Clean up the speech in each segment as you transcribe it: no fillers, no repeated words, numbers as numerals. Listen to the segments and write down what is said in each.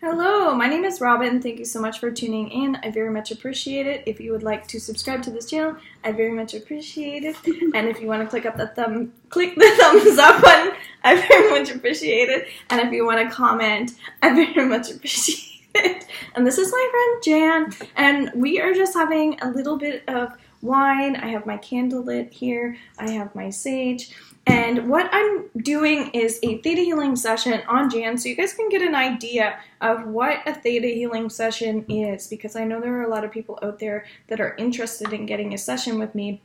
Hello, my name is Robin. Thank you so much for tuning in. I very much appreciate it. If you would like to subscribe to this channel, I very much appreciate it. And if you want to click the thumbs up button, I very much appreciate it. And if you want to comment, I very much appreciate it. And this is my friend Jan, and we are just having a little bit of wine. I have my candle lit here. I have my sage. And what I'm doing is a Theta Healing session on Jan, so you guys can get an idea of what a Theta Healing session is, because I know there are a lot of people out there that are interested in getting a session with me,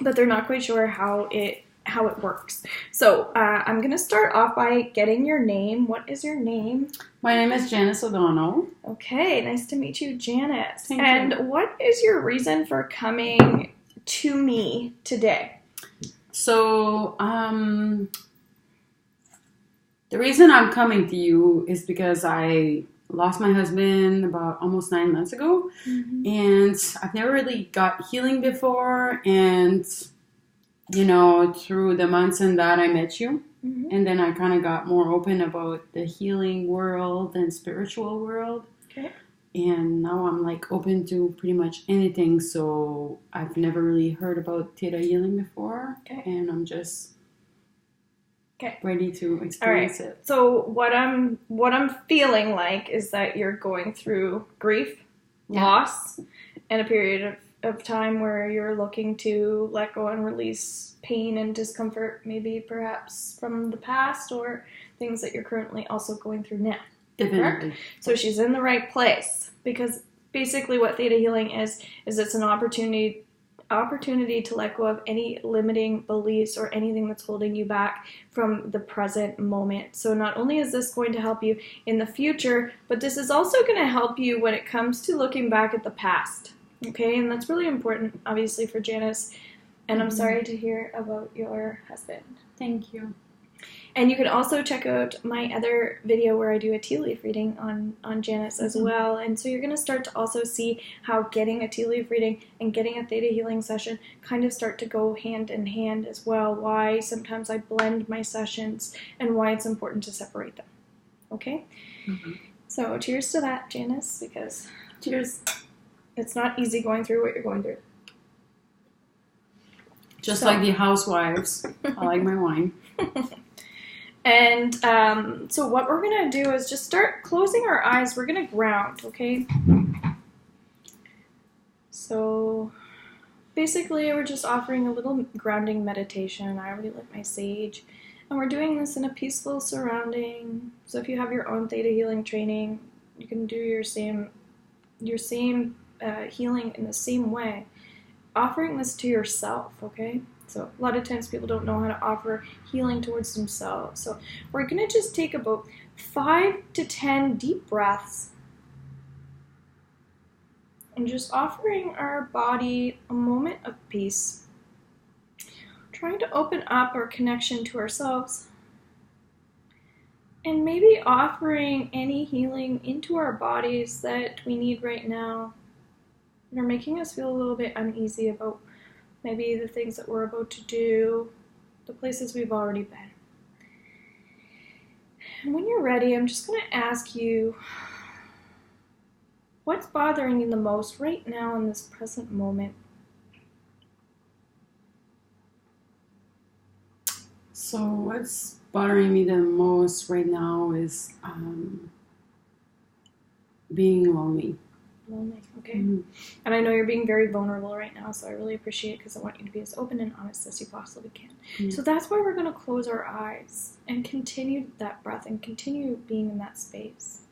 but they're not quite sure how it works. So I'm going to start off by getting your name. What is your name? My name is Janice O'Donnell. Okay, nice to meet you, Janice. Thank and you. What is your reason for coming to me today? So, the reason I'm coming to you is because I lost my husband about almost 9 months ago, and I've never really got healing before, and, you know, through the months in that I met you, and then I kind of got more open about the healing world and spiritual world. Okay. And now I'm like open to pretty much anything. So I've never really heard about Theta Healing before. Okay. And I'm just ready to experience it. So what I'm feeling like is that you're going through grief, loss, and a period of time where you're looking to let go and release pain and discomfort, maybe perhaps from the past or things that you're currently also going through now. Definitely. Correct? So she's in the right place, because basically what Theta Healing is it's an opportunity to let go of any limiting beliefs or anything that's holding you back from the present moment. So not only is this going to help you in the future, but this is also going to help you when it comes to looking back at the past. Okay, and that's really important, obviously, for Janice. And I'm sorry to hear about your husband. Thank you. And you can also check out my other video where I do a tea leaf reading on Janice as well. And so you're going to start to also see how getting a tea leaf reading and getting a Theta Healing session kind of start to go hand in hand as well. Why sometimes I blend my sessions and why it's important to separate them. Okay? So cheers to that, Janice, because Cheers. It's not easy going through what you're going through. Just like the housewives. I like my wine. And so what we're going to do is just start closing our eyes. We're going to ground, okay? So basically we're just offering a little grounding meditation. I already lit my sage. And we're doing this in a peaceful surrounding. So if you have your own Theta Healing training, you can do your same healing in the same way. Offering this to yourself, okay? So a lot of times people don't know how to offer healing towards themselves. So we're going to just take about 5 to 10 deep breaths and just offering our body a moment of peace. Trying to open up our connection to ourselves and maybe offering any healing into our bodies that we need right now that are making us feel a little bit uneasy about maybe the things that we're about to do, the places we've already been. And when you're ready, I'm just going to ask you, what's bothering you the most right now in this present moment? So what's bothering me the most right now is being lonely. Lonely, okay. And I know you're being very vulnerable right now, so I really appreciate it because I want you to be as open and honest as you possibly can. So that's why we're going to close our eyes and continue that breath and continue being in that space.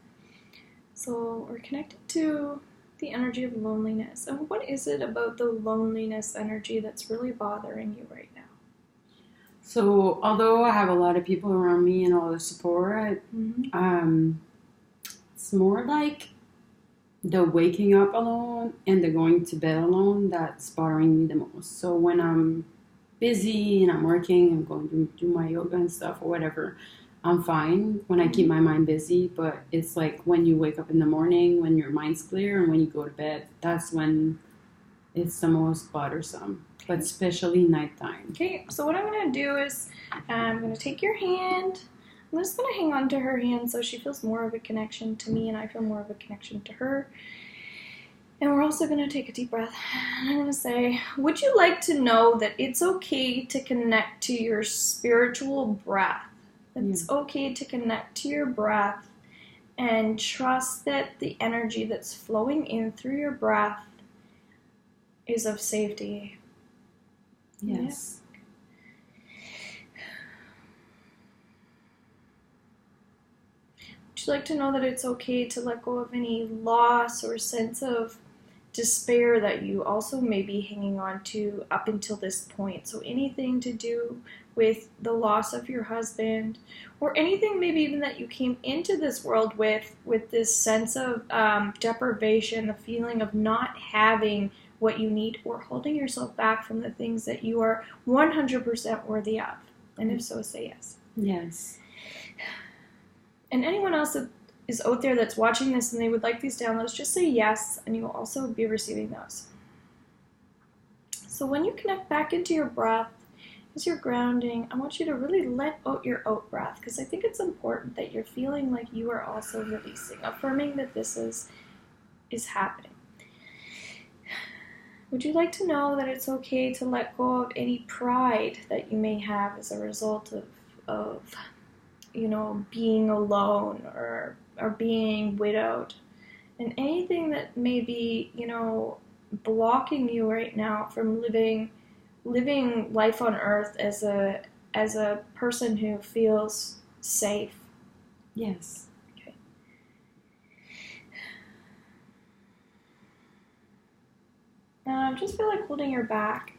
So we're connected to the energy of loneliness. And what is it about the loneliness energy that's really bothering you right now? So although I have a lot of people around me and all the support, it's more like the waking up alone and the going to bed alone that's bothering me the most. So when I'm busy and I'm working and going to do my yoga and stuff or whatever, I'm fine when I keep my mind busy. But it's like when you wake up in the morning, when your mind's clear, and when you go to bed, that's when it's the most bothersome. But especially nighttime. Okay, so what I'm going to do is I'm going to take your hand. I'm just going to hang on to her hand so she feels more of a connection to me and I feel more of a connection to her. And we're also going to take a deep breath. And I'm going to say, would you like to know that it's okay to connect to your spiritual breath? It's okay to connect to your breath and trust that the energy that's flowing in through your breath is of safety. Yes. Would you like to know that it's okay to let go of any loss or sense of despair that you also may be hanging on to up until this point? So anything to do with the loss of your husband, or anything maybe even that you came into this world with this sense of deprivation, the feeling of not having what you need, or holding yourself back from the things that you are 100% worthy of. And if so, say yes. Yes. And anyone else that is out there that's watching this and they would like these downloads, just say yes, and you will also be receiving those. So when you connect back into your breath, as you're grounding, I want you to really let out your out breath, because I think it's important that you're feeling like you are also releasing, affirming that this is happening. Would you like to know that it's okay to let go of any pride that you may have as a result of being alone or being widowed, and anything that may be, blocking you right now from living life on earth as a person who feels safe? Yes. Okay. Just feel like holding your back,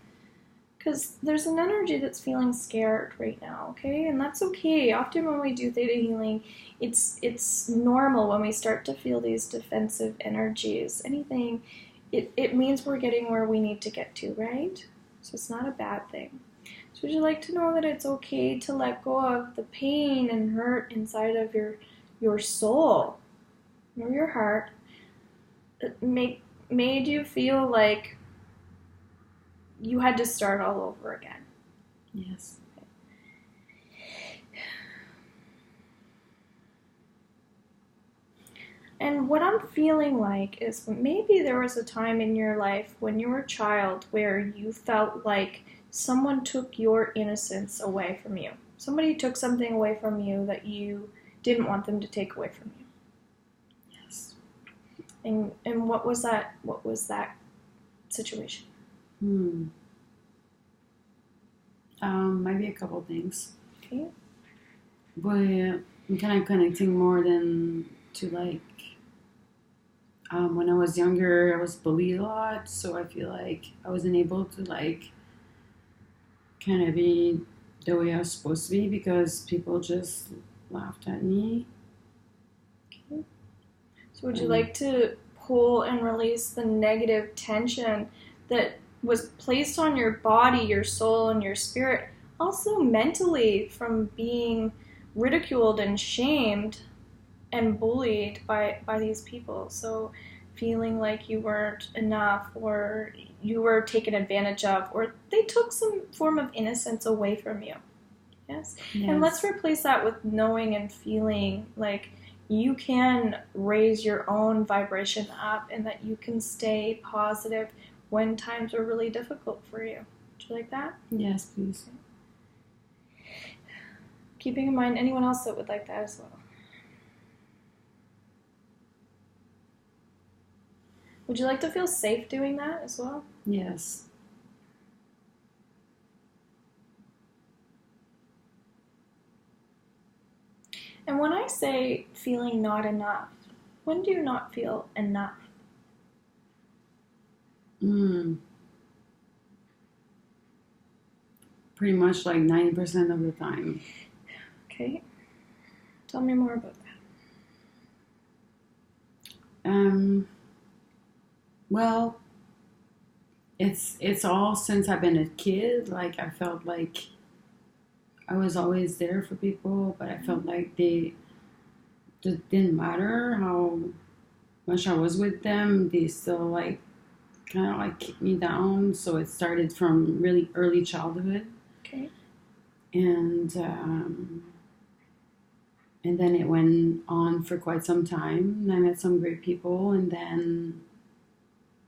because there's an energy that's feeling scared right now, okay? And that's okay. Often when we do Theta Healing, it's normal when we start to feel these defensive energies. Anything, it means we're getting where we need to get to, right? So it's not a bad thing. So would you like to know that it's okay to let go of the pain and hurt inside of your soul or your heart that made you feel like you had to start all over again? Yes. And what I'm feeling like is maybe there was a time in your life when you were a child where you felt like someone took your innocence away from you. Somebody took something away from you that you didn't want them to take away from you. Yes. And what was that situation? Maybe a couple things. Okay. But I'm kind of connecting more than to like when I was younger, I was bullied a lot, so I feel like I wasn't able to like kind of be the way I was supposed to be because people just laughed at me. Okay. So would you like to pull and release the negative tension that was placed on your body, your soul, and your spirit, also mentally, from being ridiculed and shamed and bullied by these people? So feeling like you weren't enough, or you were taken advantage of, or they took some form of innocence away from you. Yes? And let's replace that with knowing and feeling like you can raise your own vibration up and that you can stay positive when times are really difficult for you. Would you like that? Yes, please. Keeping in mind anyone else that would like that as well. Would you like to feel safe doing that as well? Yes. And when I say feeling not enough, when do you not feel enough? Pretty much like 90% of the time. Okay. Tell me more about that. Well, it's all since I've been a kid. Like I felt like I was always there for people, but I felt like they didn't matter how much I was with them. They still like kind of like kicked me down. So it started from really early childhood. Okay. And And then it went on for quite some time. And I met some great people, and then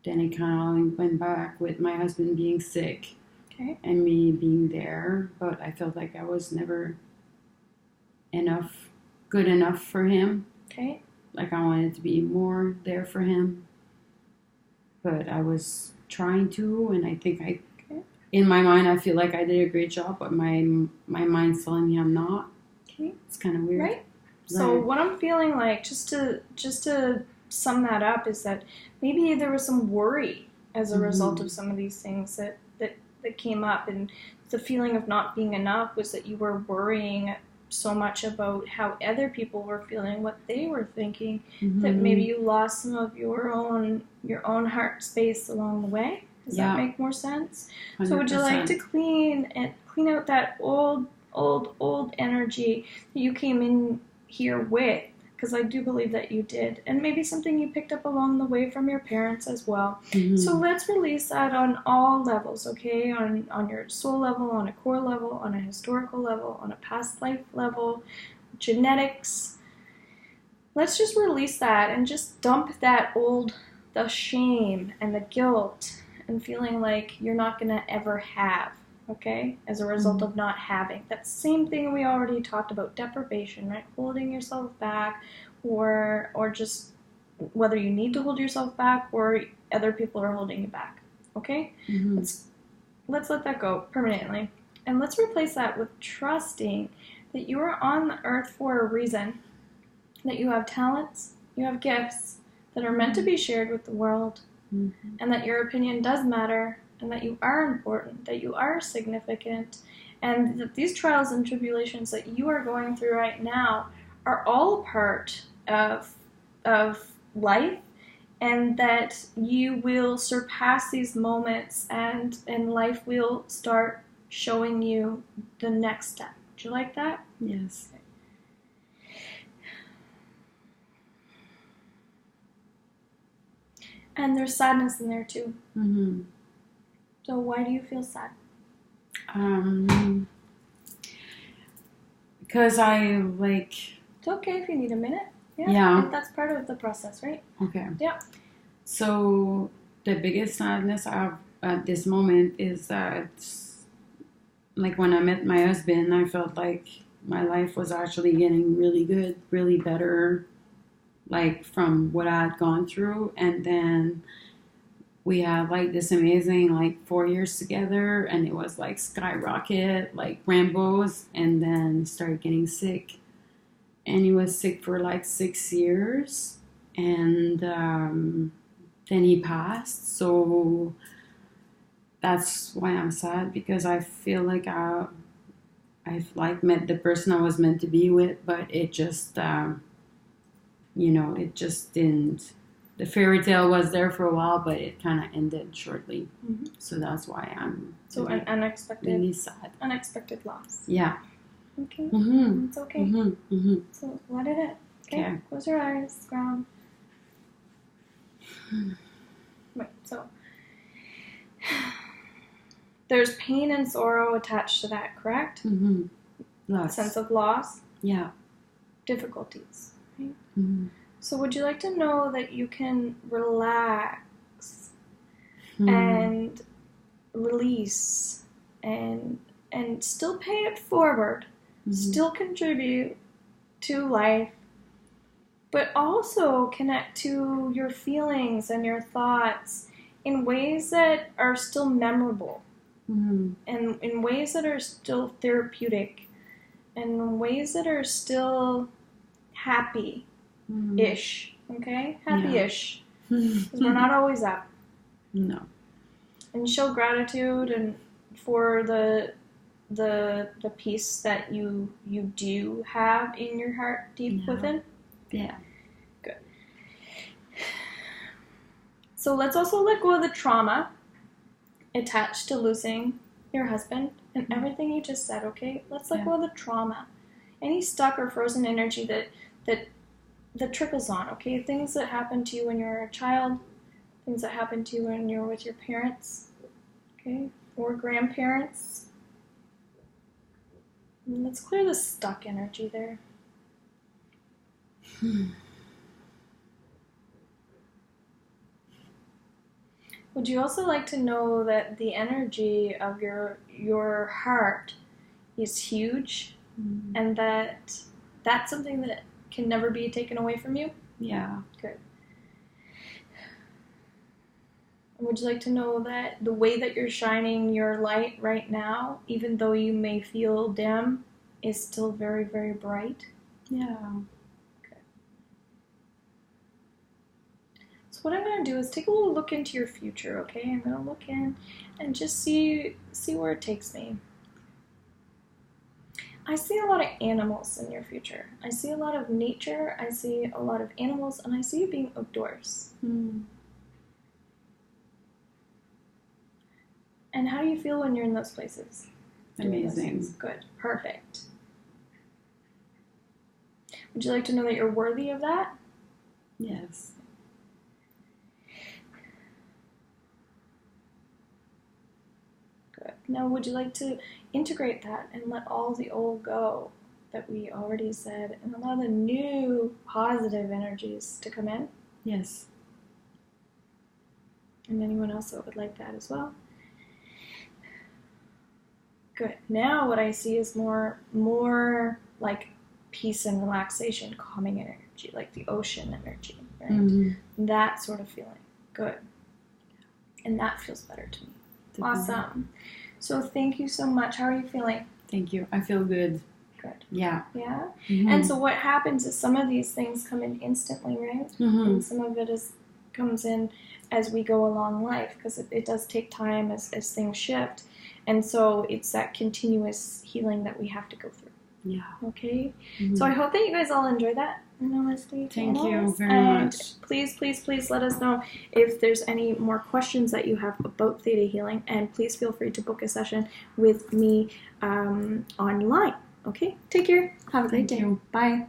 it kind of went back with my husband being sick Okay. and me being there. But I felt like I was never good enough for him. Okay. Like I wanted to be more there for him. But I was trying to, and I think in my mind, I feel like I did a great job, but my mind's telling me I'm not. Okay. It's kind of weird. Right. So what I'm feeling like, just to sum that up, is that maybe there was some worry as a result of some of these things that came up, and the feeling of not being enough was that you were worrying so much about how other people were feeling, what they were thinking, that maybe you lost some of your own heart space along the way. Does that make more sense? 100%. So would you like to clean out that old energy that you came in here with? Because I do believe that you did, and maybe something you picked up along the way from your parents as well. So let's release that on all levels, okay? On your soul level, on a core level, on a historical level, on a past life level, genetics. Let's just release that and just dump the shame and the guilt and feeling like you're not going to ever have, okay, as a result of not having. That same thing we already talked about, deprivation, right? Holding yourself back, or just whether you need to hold yourself back or other people are holding you back, okay? Let's let that go permanently. And let's replace that with trusting that you are on the earth for a reason, that you have talents, you have gifts that are meant to be shared with the world, and that your opinion does matter, and that you are important, that you are significant, and that these trials and tribulations that you are going through right now are all a part of life, and that you will surpass these moments, and life will start showing you the next step. Do you like that? Yes. And there's sadness in there too. Mm-hmm. So why do you feel sad? Because I like... It's okay if you need a minute. Yeah. That's part of the process, right? Okay. Yeah. So the biggest sadness I have at this moment is that, like, when I met my husband, I felt like my life was actually getting really good, really better, like from what I had gone through. And then we had like this amazing like 4 years together, and it was like skyrocket, like Rambo's, and then started getting sick. And he was sick for like 6 years, and then he passed. So that's why I'm sad, because I feel like I've like met the person I was meant to be with, but it just it just didn't. The fairy tale was there for a while, but it kind of ended shortly. So that's why I'm an unexpected, really sad. Unexpected loss. Yeah. Okay. It's okay. So let it in. Okay. Close your eyes. Ground. Right. So there's pain and sorrow attached to that, correct? Loss. Sense of loss. Yeah. Difficulties. Right? So would you like to know that you can relax and release and still pay it forward, still contribute to life, but also connect to your feelings and your thoughts in ways that are still memorable, and in ways that are still therapeutic, and in ways that are still happy-ish, okay? Happy-ish. Because we're not always up. No. And show gratitude and for the peace that you do have in your heart deep within. Yeah. Good. So let's also let go of the trauma attached to losing your husband and everything you just said, okay? Let's let go of the trauma. Any stuck or frozen energy that trickles on, okay? Things that happened to you when you were a child, things that happened to you when you were with your parents, okay? Or grandparents. And let's clear the stuck energy there. Would you also like to know that the energy of your heart is huge, and that that's something that can never be taken away from you? Yeah. Good. Would you like to know that the way that you're shining your light right now, even though you may feel dim, is still very, very bright? Yeah. So what I'm going to do is take a little look into your future, okay? I'm going to look in and just see where it takes me. I see a lot of animals in your future. I see a lot of nature. I see a lot of animals, and I see you being outdoors. And how do you feel when you're in those places? Amazing. Good. Perfect. Would you like to know that you're worthy of that? Yes. Good. Now, would you like to integrate that and let all the old go that we already said and allow the new positive energies to come in? Yes. And anyone else that would like that as well? Good. Now what I see is more like peace and relaxation, calming energy, like the ocean energy, right? That sort of feeling. Good. And that feels better to me. Definitely. Awesome. So thank you so much. How are you feeling? Thank you. I feel good. Good. Yeah. Yeah? And so what happens is some of these things come in instantly, right? And some of it comes in as we go along life, because it does take time as things shift. And so it's that continuous healing that we have to go through. Yeah. Okay? So I hope that you guys all enjoy that. Thank you very much. Please, please, please let us know if there's any more questions that you have about Theta Healing. And please feel free to book a session with me online. Okay? Take care. Have a great day. You. Bye.